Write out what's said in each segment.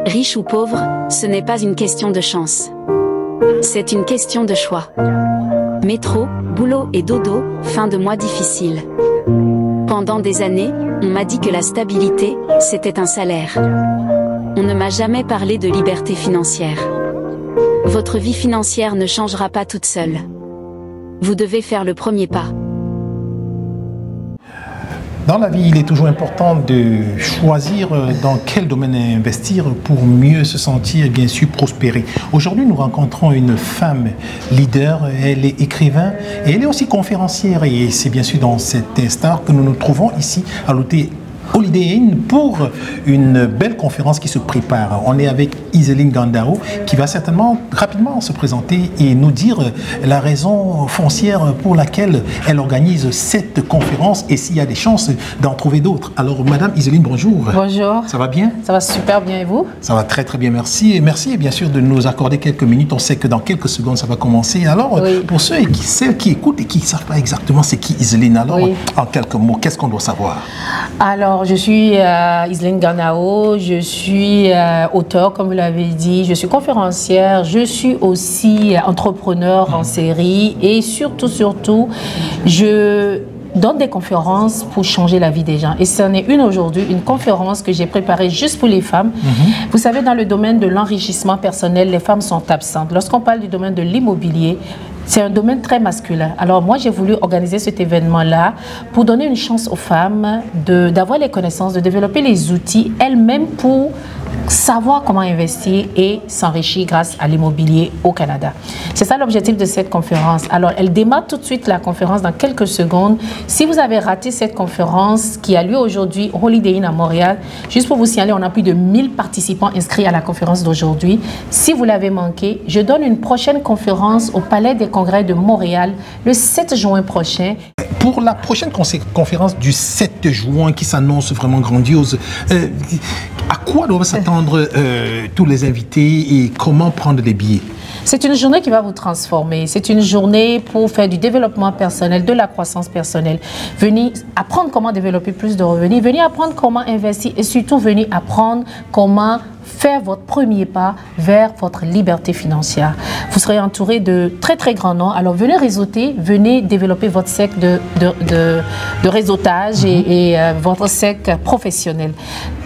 Riche ou pauvre, ce n'est pas une question de chance. C'est une question de choix. Métro, boulot et dodo, fin de mois difficile. Pendant des années, on m'a dit que la stabilité, c'était un salaire. On ne m'a jamais parlé de liberté financière. Votre vie financière ne changera pas toute seule. Vous devez faire le premier pas. Dans la vie, il est toujours important de choisir dans quel domaine investir pour mieux se sentir et bien sûr prospérer. Aujourd'hui, nous rencontrons une femme leader, elle est écrivain et elle est aussi conférencière et c'est bien sûr dans cet instant que nous nous trouvons ici à l'hôtel Holiday Inn pour une belle conférence qui se prépare. On est avec Iseline Gandao qui va certainement rapidement se présenter et nous dire la raison foncière pour laquelle elle organise cette conférence et s'il y a des chances d'en trouver d'autres. Alors Madame Iseline, bonjour. Bonjour. Ça va bien? Ça va super bien et vous? Ça va très très bien, merci. Et merci bien sûr de nous accorder quelques minutes. On sait que dans quelques secondes ça va commencer. Alors oui. Pour ceux et celles qui écoutent et qui ne savent pas exactement c'est qui Iseline, alors oui. En quelques mots, qu'est-ce qu'on doit savoir? Alors je suis Iseline Gandao, je suis auteure comme vous l'avez dit, je suis conférencière, je suis aussi entrepreneur en série et surtout je donne des conférences pour changer la vie des gens. Et c'en est une aujourd'hui, une conférence que j'ai préparée juste pour les femmes. Vous savez, dans le domaine de l'enrichissement personnel, les femmes sont absentes. Lorsqu'on parle du domaine de l'immobilier, c'est un domaine très masculin. Alors moi, j'ai voulu organiser cet événement-là pour donner une chance aux femmes d'avoir les connaissances, de développer les outils elles-mêmes pour savoir comment investir et s'enrichir grâce à l'immobilier au Canada. C'est ça l'objectif de cette conférence. Alors, elle démarre tout de suite la conférence dans quelques secondes. Si vous avez raté cette conférence qui a lieu aujourd'hui au Holiday Inn à Montréal, juste pour vous signaler, on a plus de 1000 participants inscrits à la conférence d'aujourd'hui. Si vous l'avez manqué, je donne une prochaine conférence au Palais des Congrès de Montréal le 7 juin prochain. Pour la prochaine conférence du 7 juin qui s'annonce vraiment grandiose, à quoi doivent s'attendre tous les invités et comment prendre des billets? C'est une journée qui va vous transformer. C'est une journée pour faire du développement personnel, de la croissance personnelle. Venez apprendre comment développer plus de revenus, venez apprendre comment investir et surtout venez apprendre comment faire votre premier pas vers votre liberté financière. Vous serez entouré de très très grands noms. Alors venez réseauter, venez développer votre cercle de réseautage et votre cercle professionnel.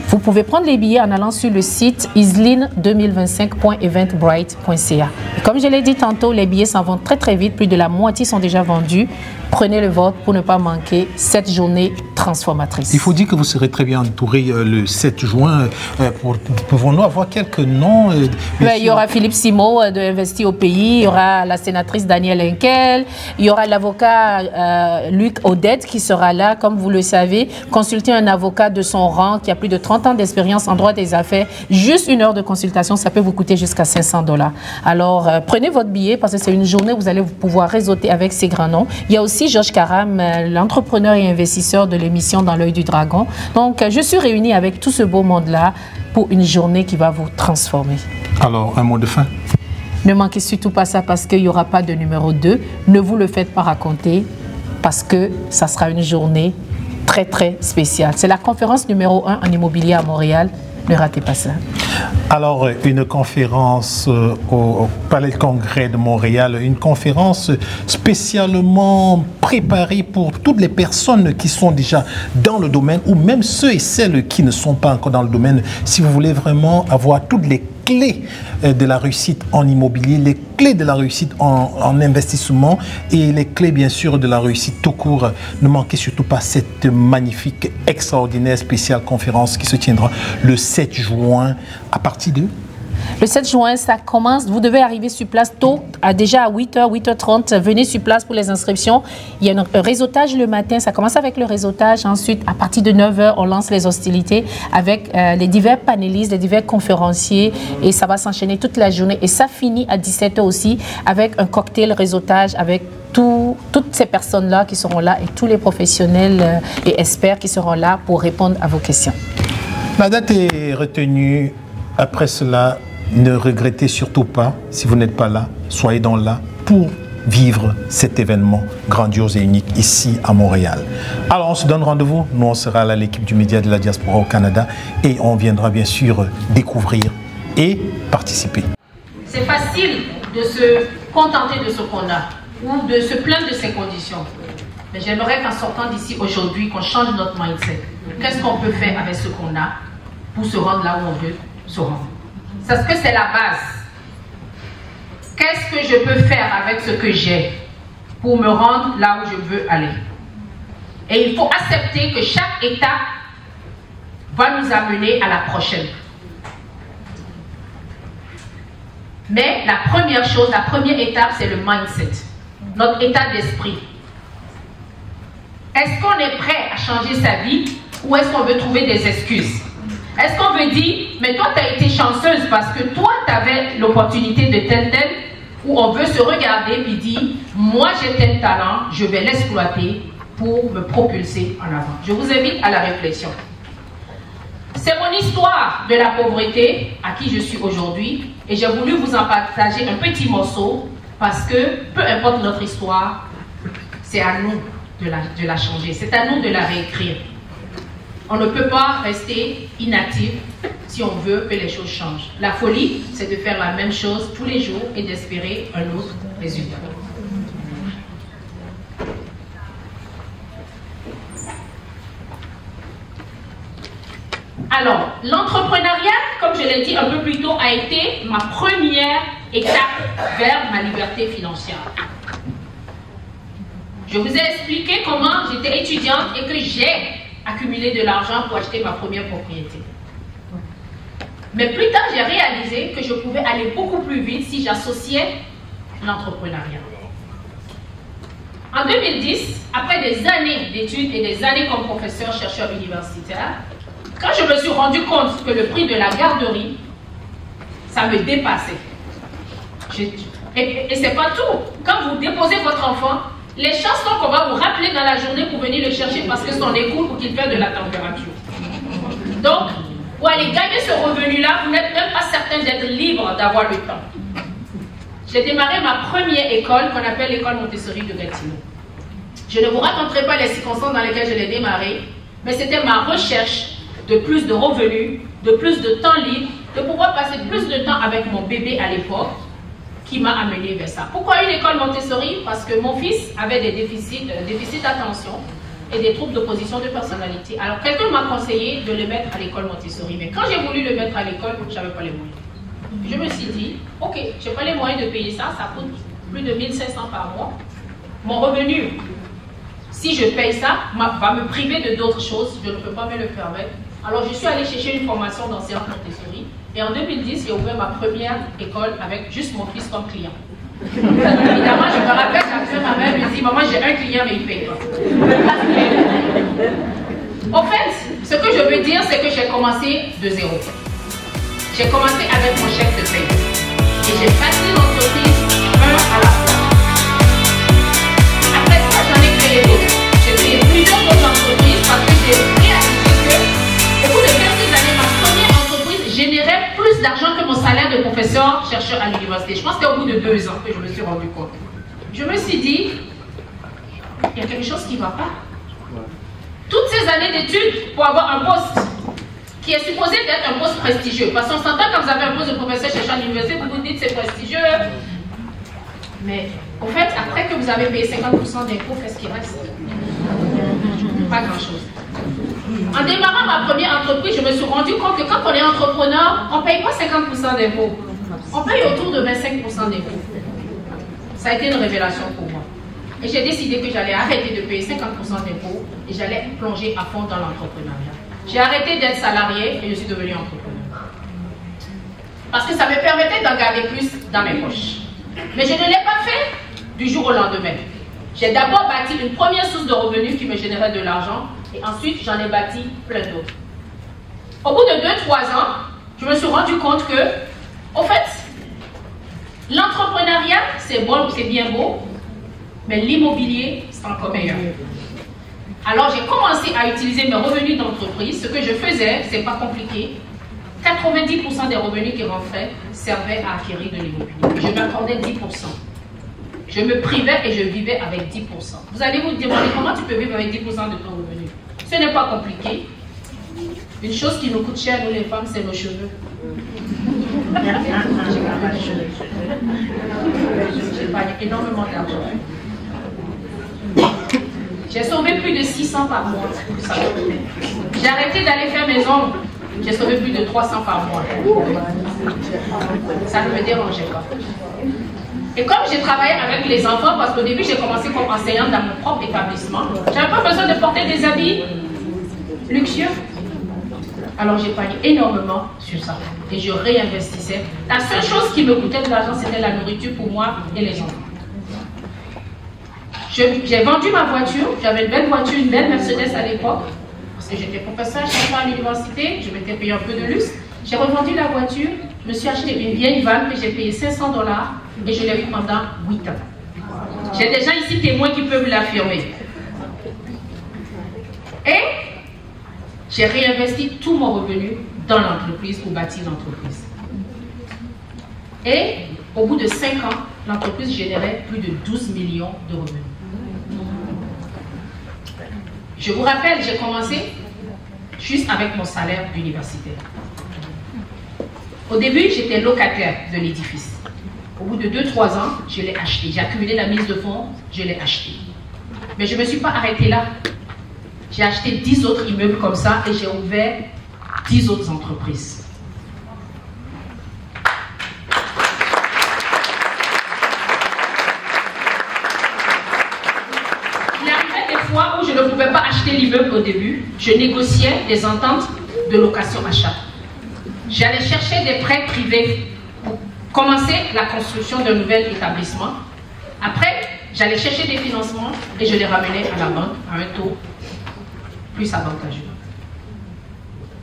Vous pouvez prendre les billets en allant sur le site iseline2025.eventbrite.ca. Comme je l'ai dit tantôt, les billets s'en vont très très vite, plus de la moitié sont déjà vendus. Prenez le vote pour ne pas manquer cette journée transformatrice. Il faut dire que vous serez très bien entouré le 7 juin. Pouvons-nous avoir quelques noms? Il y aura Philippe Simo de Investir au pays, il y aura la sénatrice Danielle Henkel, il y aura l'avocat Luc Odette qui sera là, comme vous le savez. Consulter un avocat de son rang qui a plus de 30 ans d'expérience en droit des affaires, juste une heure de consultation, ça peut vous coûter jusqu'à 500 $. Alors, prenez votre billet parce que c'est une journée où vous allez pouvoir réseauter avec ces grands noms. Il y a aussi Georges Karam, l'entrepreneur et investisseur de l'émission Dans l'œil du dragon. Donc, je suis réunie avec tout ce beau monde-là pour une journée qui va vous transformer. Alors, un mot de fin? Ne manquez surtout pas ça parce qu'il n'y aura pas de numéro 2. Ne vous le faites pas raconter parce que ça sera une journée très, très spéciale. C'est la conférence numéro 1 en immobilier à Montréal. Ne ratez pas ça. Alors, une conférence au Palais de Congrès de Montréal, une conférence spécialement préparée pour toutes les personnes qui sont déjà dans le domaine ou même ceux et celles qui ne sont pas encore dans le domaine. Si vous voulez vraiment avoir toutes les clés de la réussite en immobilier, les clés de la réussite en investissement et les clés bien sûr de la réussite tout court, ne manquez surtout pas cette magnifique, extraordinaire, spéciale conférence qui se tiendra le 7 juin à partir de... Le 7 juin, ça commence. Vous devez arriver sur place tôt, déjà à 8h, 8h30. Venez sur place pour les inscriptions. Il y a un réseautage le matin. Ça commence avec le réseautage. Ensuite, à partir de 9h, on lance les hostilités avec les divers panélistes, les divers conférenciers. Et ça va s'enchaîner toute la journée. Et ça finit à 17h aussi avec un cocktail réseautage avec toutes ces personnes-là qui seront là et tous les professionnels et experts qui seront là pour répondre à vos questions. La date est retenue. Après cela, ne regrettez surtout pas, si vous n'êtes pas là, soyez donc là pour vivre cet événement grandiose et unique ici à Montréal. Alors on se donne rendez-vous, nous on sera là l'équipe du Média de la Diaspora au Canada et on viendra bien sûr découvrir et participer. C'est facile de se contenter de ce qu'on a ou de se plaindre de ses conditions. Mais j'aimerais qu'en sortant d'ici aujourd'hui, qu'on change notre mindset. Qu'est-ce qu'on peut faire avec ce qu'on a pour se rendre là où on veut se rendre? Parce que c'est la base. Qu'est-ce que je peux faire avec ce que j'ai pour me rendre là où je veux aller? Et il faut accepter que chaque étape va nous amener à la prochaine. Mais la première chose, la première étape, c'est le mindset, notre état d'esprit. Est-ce qu'on est prêt à changer sa vie ou est-ce qu'on veut trouver des excuses? Est-ce qu'on veut dire, mais toi, tu as été chanceuse parce que toi, tu avais l'opportunité de tel, ou on veut se regarder et dire, moi, j'ai tel talent, je vais l'exploiter pour me propulser en avant. Je vous invite à la réflexion. C'est mon histoire de la pauvreté à qui je suis aujourd'hui et j'ai voulu vous en partager un petit morceau parce que peu importe notre histoire, c'est à nous de la changer, c'est à nous de la réécrire. On ne peut pas rester inactif si on veut que les choses changent. La folie, c'est de faire la même chose tous les jours et d'espérer un autre résultat. Alors, l'entrepreneuriat, comme je l'ai dit un peu plus tôt, a été ma première étape vers ma liberté financière. Je vous ai expliqué comment j'étais étudiante et que j'ai accumulé de l'argent pour acheter ma première propriété. Mais plus tard, j'ai réalisé que je pouvais aller beaucoup plus vite si j'associais l'entrepreneuriat. En 2010, après des années d'études et des années comme professeur chercheur universitaire, quand je me suis rendu compte que le prix de la garderie, ça me dépassait. Et c'est pas tout. Quand vous déposez votre enfant, les chances sont qu'on va vous rappeler dans la journée pour venir le chercher parce que son écoute ou qu'il fait de la température. Donc, pour aller gagner ce revenu-là, vous n'êtes même pas certain d'être libre d'avoir le temps. J'ai démarré ma première école qu'on appelle l'école Montessori de Gatineau. Je ne vous raconterai pas les circonstances dans lesquelles je l'ai démarré, mais c'était ma recherche de plus de revenus, de plus de temps libre, de pouvoir passer plus de temps avec mon bébé à l'époque, qui m'a amené vers ça. Pourquoi une école Montessori? Parce que mon fils avait des déficits d'attention et des troubles d'opposition de personnalité. Alors quelqu'un m'a conseillé de le mettre à l'école Montessori, mais quand j'ai voulu le mettre à l'école, je n'avais pas les moyens. Je me suis dit, ok, je n'ai pas les moyens de payer ça, ça coûte plus de 1500 par mois. Mon revenu, si je paye ça, va me priver de d'autres choses, je ne peux pas me le permettre. Alors je suis allée chercher une formation d'enseignante Montessori et en 2010, j'ai ouvert ma première école avec juste mon fils comme client. Évidemment, je me rappelle qu'après ma mère me dit, maman, j'ai un client mais il ne paye pas. En fait, ce que je veux dire, c'est que j'ai commencé de zéro. J'ai commencé avec mon chèque de paie et j'ai bâti l'entreprise un à la fois. Après ça, j'en ai créé d'autres. J'ai créé plusieurs autres entreprises parce que j'ai réalisé que au bout de quelques années, ma première entreprise générait plus d'argent que mon salaire de professeur-chercheur à l'université. Je pense que c'était au bout de 2 ans que je me suis rendu compte. Je me suis dit, il y a quelque chose qui ne va pas. Toutes ces années d'études pour avoir un poste qui est supposé d'être un poste prestigieux. Parce qu'on s'entend quand vous avez un poste de professeur-chercheur à l'université, vous vous dites c'est prestigieux. Mais au fait, après que vous avez payé 50% d'impôts, qu'est-ce qui reste? Pas grand-chose. En démarrant ma première entreprise, je me suis rendu compte que quand on est entrepreneur, on ne paye pas 50% d'impôts. On paye autour de 25% d'impôts. Ça a été une révélation pour moi. Et j'ai décidé que j'allais arrêter de payer 50% d'impôts et j'allais plonger à fond dans l'entrepreneuriat. J'ai arrêté d'être salarié et je suis devenue entrepreneur. Parce que ça me permettait d'en garder plus dans mes poches. Mais je ne l'ai pas fait du jour au lendemain. J'ai d'abord bâti une première source de revenus qui me générait de l'argent et ensuite j'en ai bâti plein d'autres. Au bout de 2-3 ans, je me suis rendu compte que, au fait, l'entrepreneuriat, c'est bon, c'est bien beau, mais l'immobilier, c'est encore meilleur. Alors j'ai commencé à utiliser mes revenus d'entreprise. Ce que je faisais, c'est pas compliqué. 90% des revenus qui rentraient servaient à acquérir de l'immobilier. Je m'accordais 10%. Je me privais et je vivais avec 10%. Vous allez vous demander comment tu peux vivre avec 10% de ton revenu. Ce n'est pas compliqué. Une chose qui nous coûte cher, nous les femmes, c'est nos cheveux. J'ai payé énormément d'argent. J'ai sauvé plus de 600 par mois. J'ai arrêté d'aller faire mes ongles. J'ai sauvé plus de 300 par mois. Ça ne me dérangeait pas. Et comme j'ai travaillé avec les enfants, parce qu'au début j'ai commencé comme enseignante dans mon propre établissement, j'avais pas besoin de porter des habits luxueux. Alors j'ai payé énormément sur ça. Et je réinvestissais. La seule chose qui me coûtait de l'argent, c'était la nourriture pour moi et les enfants. J'ai vendu ma voiture. J'avais une belle voiture, une belle Mercedes à l'époque. Parce que j'étais professeur, j'étais à l'université. Je m'étais payé un peu de luxe. J'ai revendu la voiture. Je me suis acheté une vieille vanne que j'ai payé $500. Et je l'ai eu pendant 8 ans. J'ai des gens ici témoins qui peuvent l'affirmer. Et j'ai réinvesti tout mon revenu dans l'entreprise pour bâtir l'entreprise. Et au bout de 5 ans, l'entreprise générait plus de 12 millions de revenus. Je vous rappelle, j'ai commencé juste avec mon salaire universitaire. Au début, j'étais locataire de l'édifice. Au bout de 2-3 ans, je l'ai acheté. J'ai accumulé la mise de fonds, je l'ai acheté. Mais je ne me suis pas arrêtée là. J'ai acheté 10 autres immeubles comme ça et j'ai ouvert 10 autres entreprises. Il arrivait des fois où je ne pouvais pas acheter l'immeuble au début. Je négociais des ententes de location-achat. J'allais chercher des prêts privés pour commencer la construction d'un nouvel établissement. Après, j'allais chercher des financements et je les ramenais à la banque à un taux plus avantageux.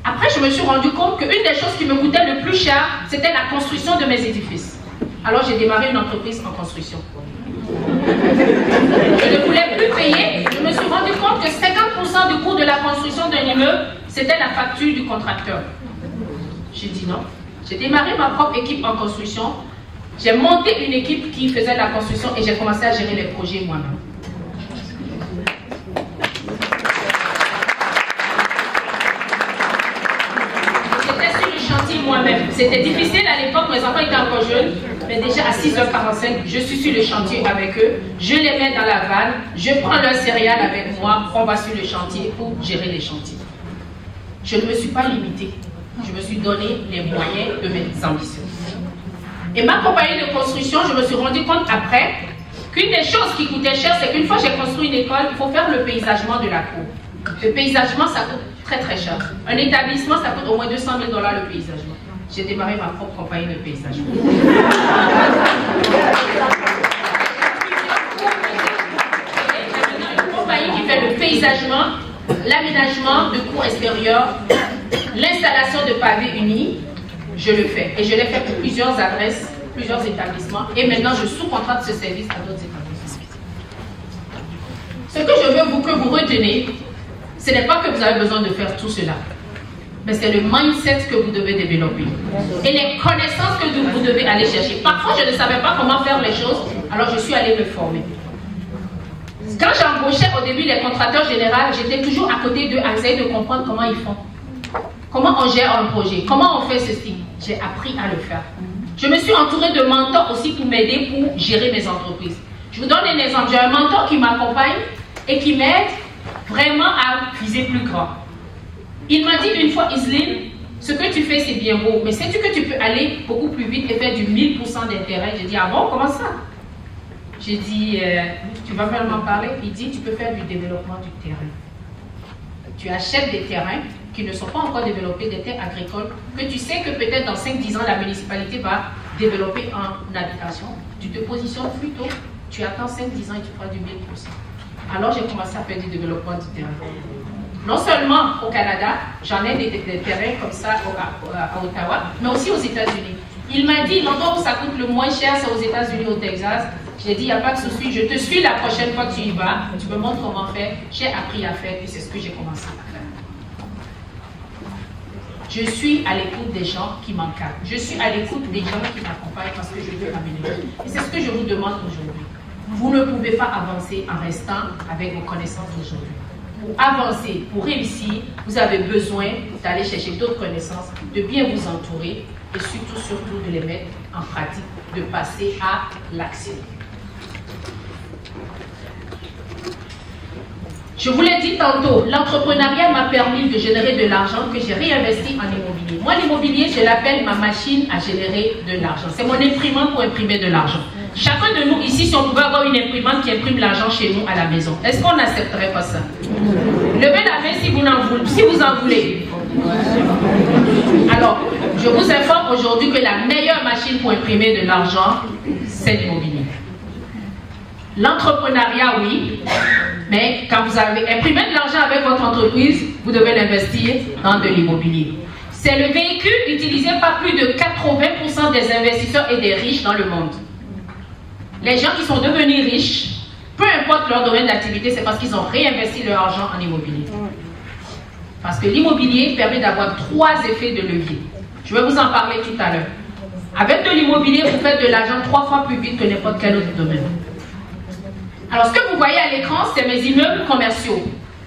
Après, je me suis rendu compte qu'une des choses qui me coûtait le plus cher, c'était la construction de mes édifices. Alors, j'ai démarré une entreprise en construction. Je ne voulais plus payer. Je me suis rendu compte que 50% du coût de la construction d'un immeuble, c'était la facture du contracteur. J'ai dit non. J'ai démarré ma propre équipe en construction. J'ai monté une équipe qui faisait la construction et j'ai commencé à gérer les projets moi-même. Moi-même. C'était difficile à l'époque, mes enfants étaient encore jeunes, mais déjà à 6h45, je suis sur le chantier avec eux, je les mets dans la vanne, je prends leur céréales avec moi, on va sur le chantier pour gérer les chantiers. Je ne me suis pas limitée, je me suis donné les moyens de mes ambitions. Et ma compagnie de construction, je me suis rendu compte après qu'une des choses qui coûtait cher, c'est qu'une fois j'ai construit une école, il faut faire le paysagement de la cour. Le paysagement, ça coûte très très cher. Un établissement, ça coûte au moins $200 000 le paysagement. J'ai démarré ma propre compagnie de paysagement. Une compagnie qui fait le paysagement, l'aménagement de cours extérieurs, l'installation de pavés unis, je le fais. Et je l'ai fait pour plusieurs adresses, plusieurs établissements. Et maintenant, je sous-contracte ce service à d'autres établissements. Ce que je veux que vous retenez, ce n'est pas que vous avez besoin de faire tout cela, mais c'est le mindset que vous devez développer et les connaissances que vous devez aller chercher. Parfois, je ne savais pas comment faire les choses, alors je suis allée me former. Quand j'embauchais au début les contracteurs généraux, j'étais toujours à côté d'eux, à essayer de comprendre comment ils font. Comment on gère un projet, comment on fait ceci. J'ai appris à le faire. Je me suis entourée de mentors aussi pour m'aider pour gérer mes entreprises. Je vous donne un exemple. J'ai un mentor qui m'accompagne et qui m'aide vraiment à viser plus grand. Il m'a dit une fois, Isline, ce que tu fais c'est bien beau, mais sais-tu que tu peux aller beaucoup plus vite et faire du 1000% d'intérêt? J'ai dit, ah bon, comment ça? J'ai dit, tu vas vraiment parler? Il dit, tu peux faire du développement du terrain. Tu achètes des terrains qui ne sont pas encore développés, des terres agricoles, que tu sais que peut-être dans 5-10 ans, la municipalité va développer en habitation. Tu te positionnes plus tôt, tu attends 5-10 ans et tu feras du 1000%. Alors j'ai commencé à faire du développement du terrain. Non seulement au Canada, j'en ai des terrains comme ça à Ottawa, mais aussi aux États-Unis. Il m'a dit, l'endroit où ça coûte le moins cher, c'est aux États-Unis, au Texas. J'ai dit, il n'y a pas de souci, je te suis la prochaine fois que tu y vas, tu me montres comment faire. J'ai appris à faire et c'est ce que j'ai commencé à faire. Je suis à l'écoute des gens qui m'encadrent. Je suis à l'écoute des gens qui m'accompagnent parce que je veux m'améliorer. Et c'est ce que je vous demande aujourd'hui. Vous ne pouvez pas avancer en restant avec vos connaissances d'aujourd'hui. pour avancer, pour réussir, vous avez besoin d'aller chercher d'autres connaissances, de bien vous entourer et surtout de les mettre en pratique, de passer à l'action. Je vous l'ai dit tantôt, l'entrepreneuriat m'a permis de générer de l'argent que j'ai réinvesti en immobilier. Moi, l'immobilier, je l'appelle ma machine à générer de l'argent. C'est mon imprimante pour imprimer de l'argent. Chacun de nous ici, si on pouvait avoir une imprimante qui imprime l'argent chez nous à la maison, est-ce qu'on n'accepterait pas ça? Levez la main si vous en voulez. Alors, je vous informe aujourd'hui que la meilleure machine pour imprimer de l'argent, c'est l'immobilier. L'entrepreneuriat, oui, mais quand vous avez imprimé de l'argent avec votre entreprise, vous devez l'investir dans de l'immobilier. C'est le véhicule utilisé par plus de 80% des investisseurs et des riches dans le monde. Les gens qui sont devenus riches, peu importe leur domaine d'activité, c'est parce qu'ils ont réinvesti leur argent en immobilier. Parce que l'immobilier permet d'avoir 3 effets de levier. Je vais vous en parler tout à l'heure. Avec de l'immobilier, vous faites de l'argent 3 fois plus vite que n'importe quel autre domaine. Alors, ce que vous voyez à l'écran, c'est mes immeubles commerciaux.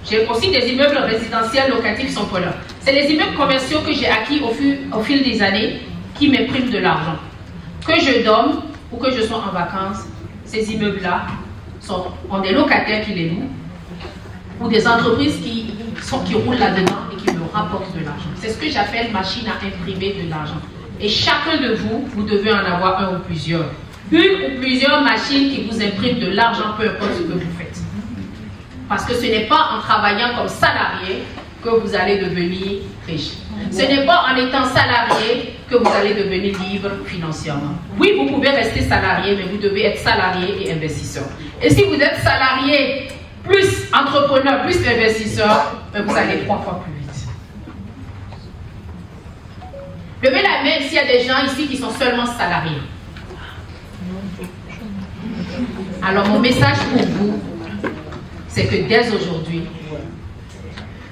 J'ai aussi des immeubles résidentiels locatifs qui sont pas là. C'est les immeubles commerciaux que j'ai acquis au fil des années qui m'impriment de l'argent. Que je dorme ou que je sois en vacances, ces immeubles-là ont des locataires qui les louent ou des entreprises qui roulent là-dedans et qui me rapportent de l'argent. C'est ce que j'appelle machine à imprimer de l'argent. Et chacun de vous, vous devez en avoir un ou plusieurs. Une ou plusieurs machines qui vous impriment de l'argent, peu importe ce que vous faites. Parce que ce n'est pas en travaillant comme salarié que vous allez devenir riche. Ce n'est pas en étant salarié que vous allez devenir libre financièrement. Oui, vous pouvez rester salarié, mais vous devez être salarié et investisseur. Et si vous êtes salarié, plus entrepreneur, plus investisseur, vous allez 3 fois plus vite. Levez la main s'il y a des gens ici qui sont seulement salariés. Alors mon message pour vous, c'est que dès aujourd'hui,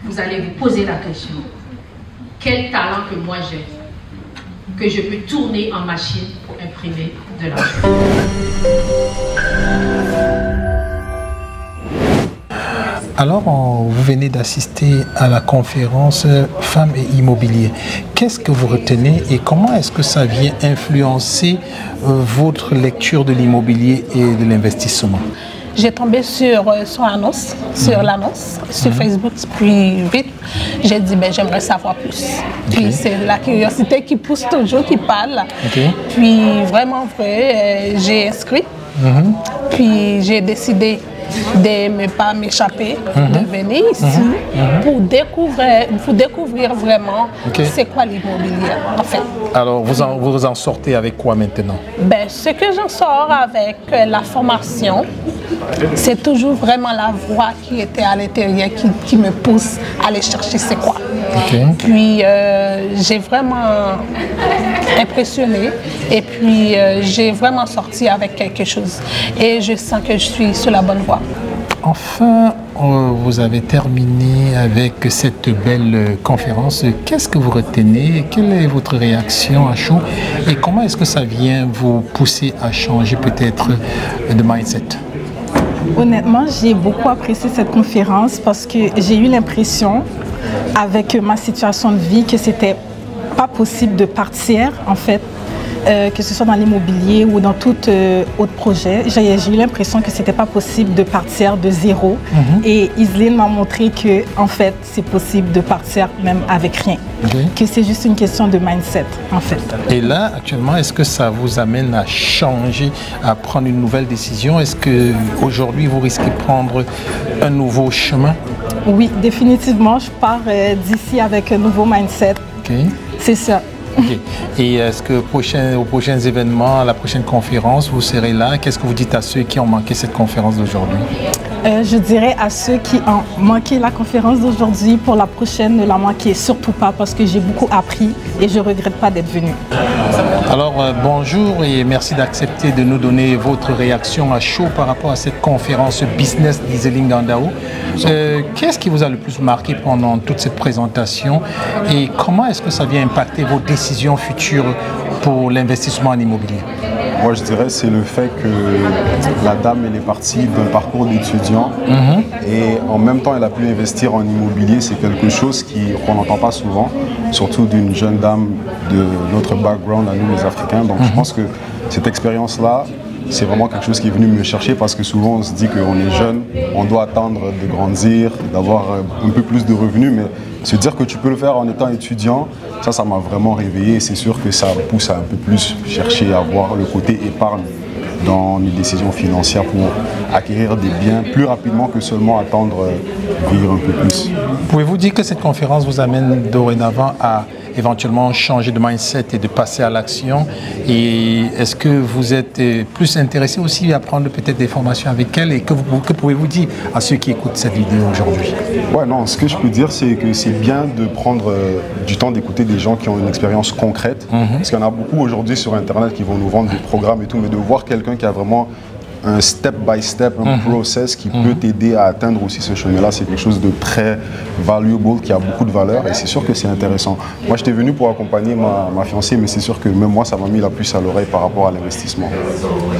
vous allez vous poser la question, quel talent que moi j'ai, que je peux tourner en machine pour imprimer de l'argent. Alors, vous venez d'assister à la conférence Femmes et Immobilier. Qu'est-ce que vous retenez et comment est-ce que ça vient influencer votre lecture de l'immobilier et de l'investissement? J'ai tombé sur l'annonce, sur Facebook, puis vite, j'ai dit, j'aimerais savoir plus. Puis c'est la curiosité qui pousse toujours, qui parle. Puis vraiment vrai, j'ai inscrit, puis j'ai décidé de ne pas m'échapper, de venir ici pour découvrir vraiment c'est quoi l'immobilier en fait. Alors vous en sortez avec quoi maintenant? Ce que j'en sors avec la formation, c'est toujours vraiment la voix qui était à l'intérieur qui me pousse à aller chercher c'est quoi. Puis j'ai vraiment impressionné et puis j'ai vraiment sorti avec quelque chose et je sens que je suis sur la bonne voie. Enfin, vous avez terminé avec cette belle conférence. Qu'est-ce que vous retenez? Quelle est votre réaction à chaud? Et comment est-ce que ça vient vous pousser à changer peut-être de mindset? Honnêtement, j'ai beaucoup apprécié cette conférence parce que j'ai eu l'impression, avec ma situation de vie, que c'était pas possible de partir, en fait, que ce soit dans l'immobilier ou dans tout autre projet. J'ai eu l'impression que c'était pas possible de partir de zéro. Et Iseline m'a montré que, en fait, c'est possible de partir même avec rien. Que c'est juste une question de mindset, en fait. Et là, actuellement, est-ce que ça vous amène à changer, à prendre une nouvelle décision? Est-ce qu'aujourd'hui, vous risquez de prendre un nouveau chemin? Oui, définitivement. Je pars d'ici avec un nouveau mindset. C'est ça. Et est-ce que aux prochains événements, à la prochaine conférence, vous serez là? Qu'est-ce que vous dites à ceux qui ont manqué cette conférence d'aujourd'hui? Je dirais à ceux qui ont manqué la conférence d'aujourd'hui, pour la prochaine, ne la manquez surtout pas parce que j'ai beaucoup appris et je ne regrette pas d'être venu. Alors bonjour et merci d'accepter de nous donner votre réaction à chaud par rapport à cette conférence business d'Iseline Gandao. Qu'est-ce qui vous a le plus marqué pendant toute cette présentation et comment est-ce que ça vient impacter vos décisions futures pour l'investissement en immobilier? Moi, je dirais c'est le fait que la dame, elle est partie d'un parcours d'étudiant et en même temps, elle a pu investir en immobilier. C'est quelque chose qu'on n'entend pas souvent, surtout d'une jeune dame de notre background à nous, les Africains. Donc, je pense que cette expérience-là, c'est vraiment quelque chose qui est venu me chercher parce que souvent, on se dit qu'on est jeune, on doit attendre de grandir, d'avoir un peu plus de revenus, mais se dire que tu peux le faire en étant étudiant, ça m'a vraiment réveillé. C'est sûr que ça pousse à un peu plus chercher à voir le côté épargne dans les décisions financières pour acquérir des biens plus rapidement que seulement attendre vivre un peu plus. Pouvez-vous dire que cette conférence vous amène dorénavant à éventuellement changer de mindset et de passer à l'action? Et est-ce que vous êtes plus intéressé aussi à prendre peut-être des formations avec elle? Et que pouvez-vous dire à ceux qui écoutent cette vidéo aujourd'hui? Ouais, non, ce que je peux dire, c'est que c'est bien de prendre du temps d'écouter des gens qui ont une expérience concrète. Parce qu'il y en a beaucoup aujourd'hui sur Internet qui vont nous vendre des programmes et tout, mais de voir quelqu'un qui a vraiment un step by step, un process qui peut t'aider à atteindre aussi ce chemin-là, c'est quelque chose de très valuable, qui a beaucoup de valeur et c'est sûr que c'est intéressant. Moi, j'étais venu pour accompagner ma fiancée, mais c'est sûr que même moi, ça m'a mis la puce à l'oreille par rapport à l'investissement.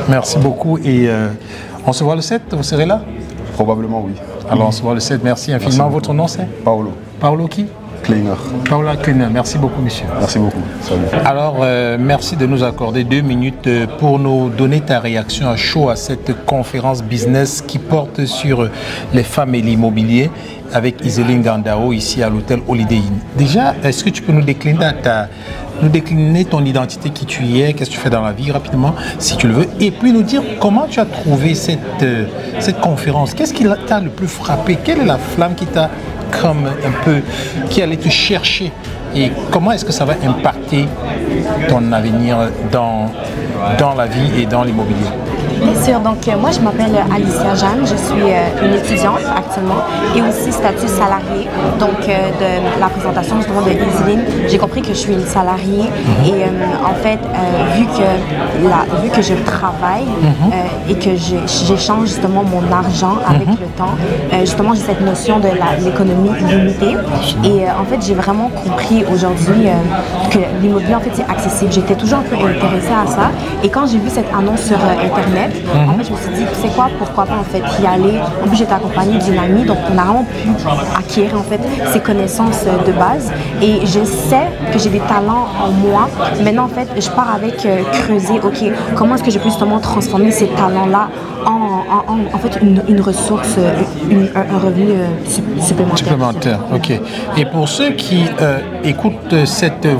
Merci beaucoup et on se voit le 7, vous serez là? Probablement, oui. Alors, on se voit le 7, merci infiniment. Merci. Votre nom, c'est? Paolo. Paolo qui? Kleiner. Paolo Kleiner, merci beaucoup, monsieur. Merci beaucoup. Salut. Alors, merci de nous accorder 2 minutes pour nous donner ta réaction à chaud à cette conférence business qui porte sur les femmes et l'immobilier avec Iseline Gandao ici à l'hôtel Holiday Inn. Déjà, est-ce que tu peux nous décliner ton identité, qui tu es, qu'est-ce que tu fais dans la vie rapidement, si tu le veux, et puis nous dire comment tu as trouvé cette conférence. Qu'est-ce qui t'a le plus frappé? Quelle est la flamme qui t'a comme un peu, qui allait te chercher, et comment est-ce que ça va impacter ton avenir dans la vie et dans l'immobilier? Bien sûr, donc moi je m'appelle Alicia Jeanne, je suis une étudiante actuellement et aussi statut salarié. Donc de la présentation justement de Iseline, j'ai compris que je suis une salariée et en fait vu que je travaille et que j'échange justement mon argent avec le temps, justement j'ai cette notion de l'économie limitée et en fait j'ai vraiment compris aujourd'hui que l'immobilier en fait c'est accessible. J'étais toujours un peu intéressée à ça et quand j'ai vu cette annonce sur internet, en fait, je me suis dit, tu sais quoi, pourquoi pas en fait y aller. En plus, j'étais accompagnée d'une amie, donc on a vraiment pu acquérir en fait ces connaissances de base. Et je sais que j'ai des talents en moi. Maintenant, en fait, je pars avec creuser, ok, comment est-ce que je peux justement transformer ces talents-là en fait une ressource, un revenu supplémentaire. Ok. Et pour ceux qui écoutent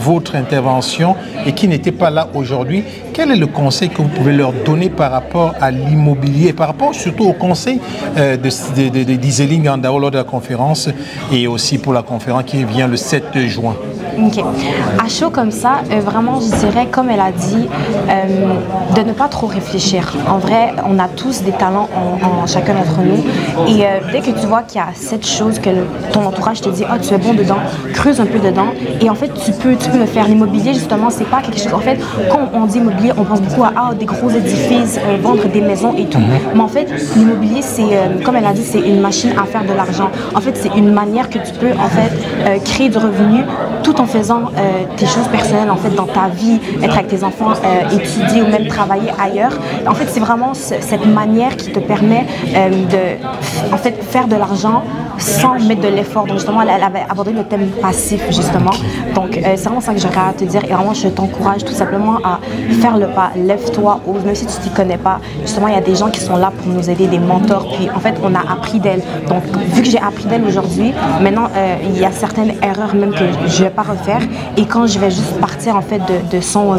votre intervention et qui n'étaient pas là aujourd'hui, quel est le conseil que vous pouvez leur donner par rapport à l'immobilier, par rapport surtout au conseil d'Iseline Gandao lors de la conférence et aussi pour la conférence qui vient le 7 juin? Ok. À chaud comme ça, vraiment, je dirais, comme elle a dit, de ne pas trop réfléchir. En vrai, on a tous des talents en chacun d'entre nous. Et dès que tu vois qu'il y a cette chose que ton entourage te dit, ah, tu es bon dedans, creuse un peu dedans. Et en fait, tu peux le faire. L'immobilier, justement, c'est pas quelque chose. En fait, quand on dit immobilier, on pense beaucoup à des gros édifices, vendre des maisons et tout. Mais en fait, l'immobilier, c'est, comme elle a dit, c'est une machine à faire de l'argent. En fait, c'est une manière que tu peux, en fait, créer du revenu tout en faisant tes choses personnelles en fait dans ta vie, être avec tes enfants, étudier ou même travailler ailleurs. En fait, c'est vraiment cette manière qui te permet de en fait faire de l'argent sans mettre de l'effort. Donc justement, elle avait abordé le thème passif justement. Donc c'est vraiment ça que j'aurais à te dire et vraiment je t'encourage tout simplement à faire le pas, lève-toi, ose, même si tu t'y connais pas. Justement, il y a des gens qui sont là pour nous aider, des mentors. Puis en fait, on a appris d'elle. Donc vu que j'ai appris d'elle aujourd'hui, maintenant il y a certaines erreurs même que je vais pas refaire. Et quand je vais juste partir en fait de son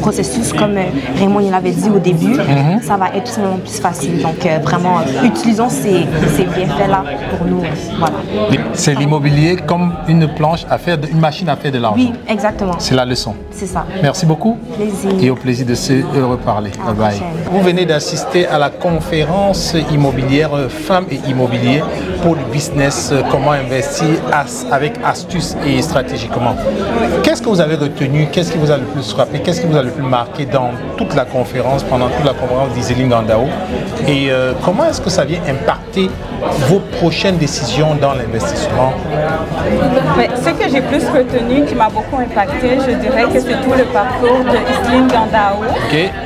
processus, comme Raymond il l'avait dit au début, ça va être tout simplement plus facile. Donc vraiment, utilisons ces bienfaits-là pour nous. Voilà. C'est l'immobilier comme une planche à faire, une machine à faire de l'argent. Oui, exactement. C'est la leçon. C'est ça. Merci beaucoup. Plaisir. Et au plaisir de se reparler. Bye bye. Vous venez d'assister à la conférence immobilière Femmes et Immobilier pour le business, comment investir avec astuces et stratégiquement. Qu'est-ce que vous avez retenu? Qu'est-ce qui vous a le plus frappé? Qu'est-ce qui vous a le plus marqué dans toute la conférence, pendant toute la conférence d'Iseline Gandao? Et comment est-ce que ça vient impacter vos prochaines décisions dans l'investissement? Ce que j'ai plus retenu, qui m'a beaucoup impacté, je dirais que c'est tout le parcours de Iseline Gandao,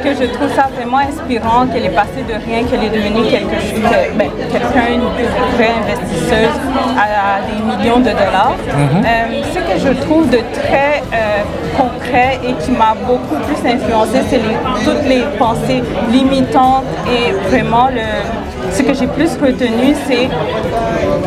que je trouve ça vraiment inspirant, qu'elle est passée de rien, qu'elle est devenue quelqu'un, une vraie investisseuse à des millions de dollars. Ce que je trouve de très concret et qui m'a beaucoup plus influencé, c'est toutes les pensées limitantes et vraiment ce que j'ai plus retenu,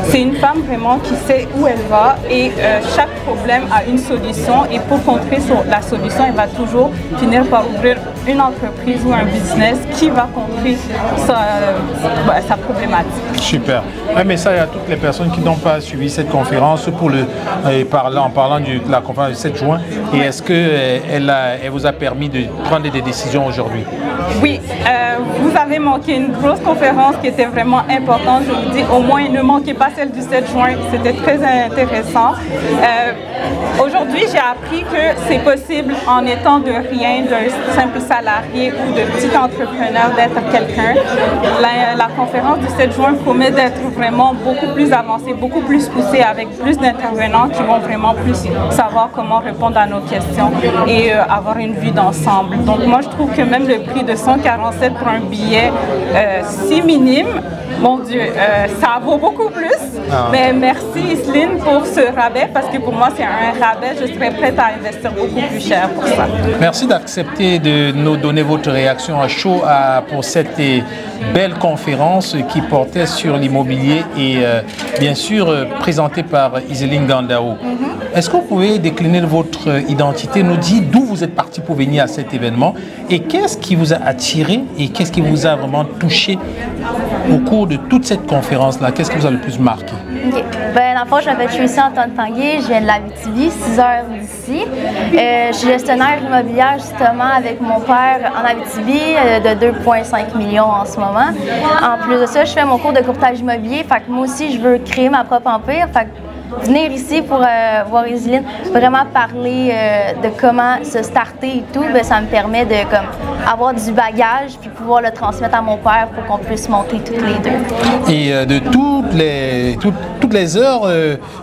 c'est une femme vraiment qui sait où elle va et chaque problème a une solution et pour contrer sur la solution, elle va toujours finir par ouvrir une entreprise ou un business qui va contrer sa problématique. Super. Un message à toutes les personnes qui n'ont pas suivi cette conférence en parlant de la conférence du 7 juin. Et est-ce qu'elle vous a permis de prendre des décisions aujourd'hui? Oui, vous avez manqué une grosse conférence qui était vraiment importante. Je vous dis, au moins ne manquez pas celle du 7 juin. C'était très intéressant. Aujourd'hui, j'ai appris que c'est possible en étant de rien, d'un simple salarié ou de petit entrepreneur, d'être quelqu'un. La conférence du 7 juin promet d'être vraiment beaucoup plus avancée, beaucoup plus poussée, avec plus d'intervenants qui vont vraiment plus savoir comment répondre à nos questions et avoir une vue d'ensemble. Donc moi, je trouve que même le prix de 147 pour un billet si minime, mon Dieu, ça vaut beaucoup plus. Mais merci Iseline pour ce rabais, parce que pour moi c'est un rabais, je serais prête à investir beaucoup plus cher pour ça. Merci d'accepter de nous donner votre réaction à chaud pour cette belle conférence qui portait sur l'immobilier et bien sûr présentée par Iseline Gandao. Est-ce que vous pouvez décliner votre identité, nous dire d'où vous êtes parti pour venir à cet événement et qu'est-ce qui vous a attiré et qu'est-ce qui vous a vraiment touché au cours de toute cette conférence-là? Qu'est-ce qui vous a le plus marqué? Dans le fond, je m'appelle Tracy Antoine Tanguay, je viens de l'Abitibi, 6 heures d'ici. Je suis gestionnaire immobilière justement avec mon père en Abitibi de 2,5 millions en ce moment. En plus de ça, je fais mon cours de courtage immobilier, fait que moi aussi je veux créer ma propre empire. Fait que venir ici pour voir Iseline vraiment parler de comment se starter et tout, ça me permet de avoir du bagage puis pouvoir le transmettre à mon père pour qu'on puisse monter toutes les deux. Et de toutes les heures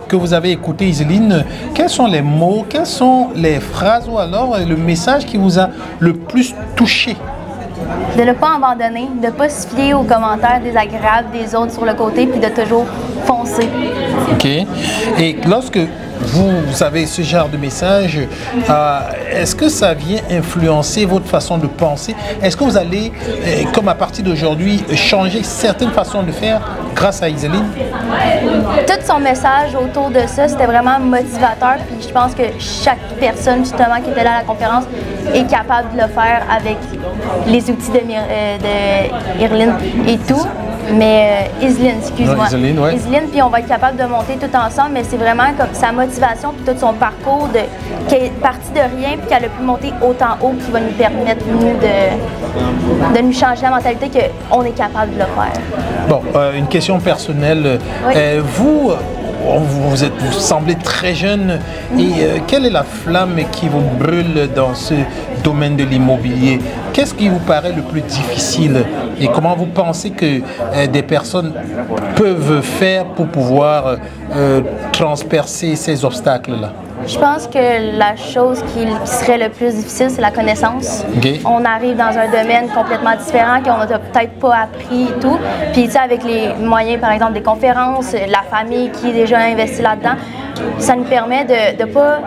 que vous avez écouté Iseline, quels sont les mots, quelles sont les phrases ou alors le message qui vous a le plus touché? De ne pas abandonner, de ne pas se fier aux commentaires désagréables des autres sur le côté, puis de toujours foncer. OK. Et lorsque vous avez ce genre de message, est-ce que ça vient influencer votre façon de penser? Est-ce que vous allez, comme à partir d'aujourd'hui, changer certaines façons de faire grâce à Iseline? Tout son message autour de ça, c'était vraiment motivateur. Puis je pense que chaque personne, justement, qui était là à la conférence est capable de le faire avec les outils de Irline et tout. Mais Iseline, excuse-moi. Iseline, puis on va être capable de monter tout ensemble, mais c'est vraiment comme sa motivation puis tout son parcours qui est parti de rien puis qu'elle a pu monter autant haut qui va nous permettre, nous, de nous changer la mentalité qu'on est capable de le faire. Bon, une question personnelle. Oui. Vous semblez très jeune et quelle est la flamme qui vous brûle dans ce domaine de l'immobilier? Qu'est-ce qui vous paraît le plus difficile et comment vous pensez que des personnes peuvent faire pour pouvoir transpercer ces obstacles-là? Je pense que la chose qui serait le plus difficile, c'est la connaissance. Okay. On arrive dans un domaine complètement différent qu'on n'a peut-être pas appris et tout. Puis tu sais, avec les moyens, par exemple, des conférences, la famille qui est déjà investie là-dedans, ça nous permet de ne pas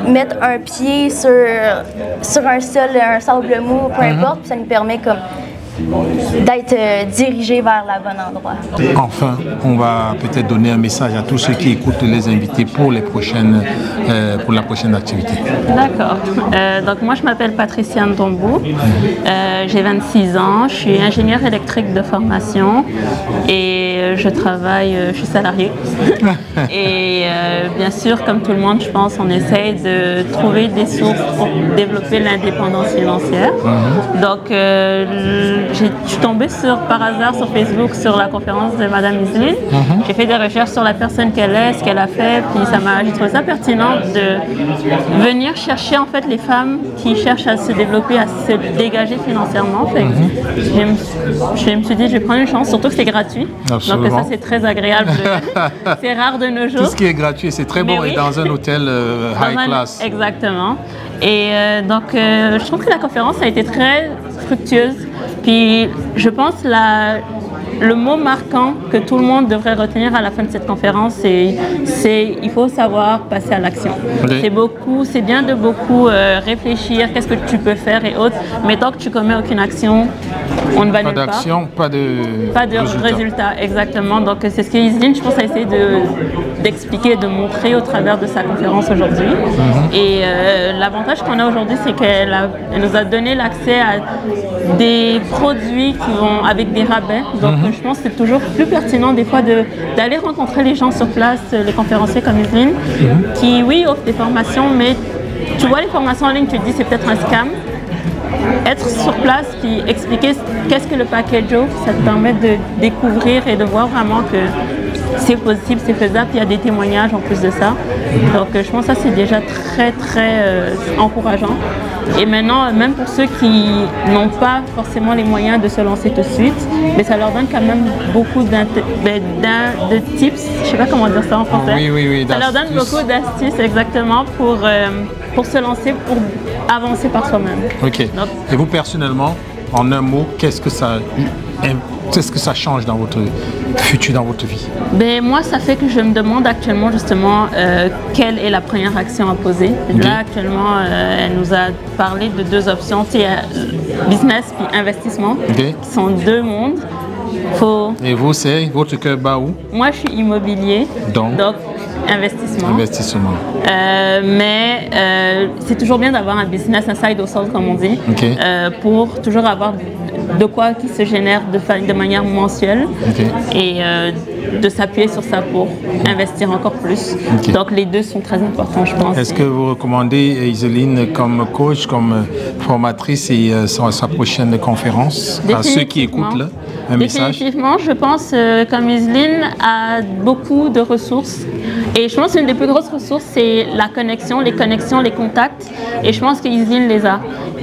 mettre un pied sur un sol, un sable mou, peu importe. Puis ça nous permet comme d'être dirigé vers le bon endroit. Enfin, on va peut-être donner un message à tous ceux qui écoutent les invités pour la prochaine activité. D'accord. Donc moi, je m'appelle Patricia Ndombou. J'ai 26 ans. Je suis ingénieure électrique de formation et je suis salariée. Et bien sûr, comme tout le monde, je pense, on essaye de trouver des sources pour développer l'indépendance financière. Donc, je suis tombée par hasard sur Facebook sur la conférence de Madame Isline. J'ai fait des recherches sur la personne qu'elle est, ce qu'elle a fait, puis j'ai trouvé ça pertinent de venir chercher en fait les femmes qui cherchent à se développer, à se dégager financièrement. Fait je me suis dit, je vais prendre une chance, surtout que c'est gratuit. Absolument. Donc ça, c'est très agréable. C'est rare de nos jours. Tout ce qui est gratuit, c'est très bon et dans un hôtel high class. Exactement. Et donc, je trouve que la conférence a été très fructueuse. Puis, je pense le mot marquant que tout le monde devrait retenir à la fin de cette conférence, c'est il faut savoir passer à l'action. C'est bien de beaucoup réfléchir, qu'est-ce que tu peux faire et autres, mais tant que tu commets aucune action, on ne va nulle part. Pas d'action, pas de résultat. Exactement. Donc c'est ce que Isline, je pense, a essayé d'expliquer, de montrer au travers de sa conférence aujourd'hui. Et l'avantage qu'on a aujourd'hui, c'est qu'elle nous a donné l'accès à des produits qui vont avec des rabais. Donc je pense que c'est toujours plus pertinent des fois d'aller rencontrer les gens sur place, les conférenciers comme Isline, qui oui offrent des formations, mais tu vois les formations en ligne, tu te dis c'est peut-être un scam. Être sur place puis expliquer qu'est-ce que le package offre, ça te permet de découvrir et de voir vraiment que c'est possible, c'est faisable, puis il y a des témoignages en plus de ça. Donc je pense que ça c'est déjà très encourageant. Et maintenant, même pour ceux qui n'ont pas forcément les moyens de se lancer tout de suite, mais ça leur donne quand même beaucoup de tips, je ne sais pas comment dire ça en français. Oui, ça leur donne beaucoup d'astuces exactement pour se lancer, pour avancer par soi-même. Ok. Donc, et vous personnellement, en un mot, qu'est-ce que ça change dans votre futur, dans votre vie? Ben, moi, ça fait que je me demande actuellement justement quelle est la première action à poser. Là, actuellement, elle nous a parlé de deux options, business et investissement, qui sont deux mondes. Et vous, c'est votre cœur bat où? Moi, je suis immobilier, donc investissement. Mais c'est toujours bien d'avoir un business, un side hustle comme on dit, pour toujours avoir de quoi qui se génère de manière mensuelle et de s'appuyer sur ça pour investir encore plus. Donc les deux sont très importants, je pense. Est-ce que vous recommandez Isline comme coach, comme formatrice et sa prochaine conférence à ceux qui écoutent là, un message? Définitivement, je pense comme Isline a beaucoup de ressources. Et je pense qu'une des plus grosses ressources, c'est la connexion, les contacts. Et je pense qu'Isline les a.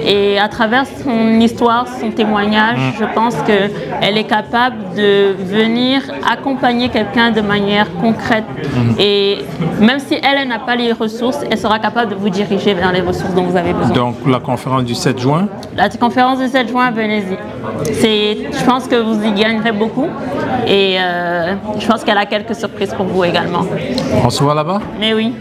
Et à travers son histoire, son témoignage, je pense qu'elle est capable de venir accompagner quelqu'un de manière concrète. Et même si elle n'a pas les ressources, elle sera capable de vous diriger vers les ressources dont vous avez besoin. Donc la conférence du 7 juin? La conférence du 7 juin, venez-y. Je pense que vous y gagnerez beaucoup. Et je pense qu'elle a quelques surprises pour vous également. On se voit là-bas? Mais oui.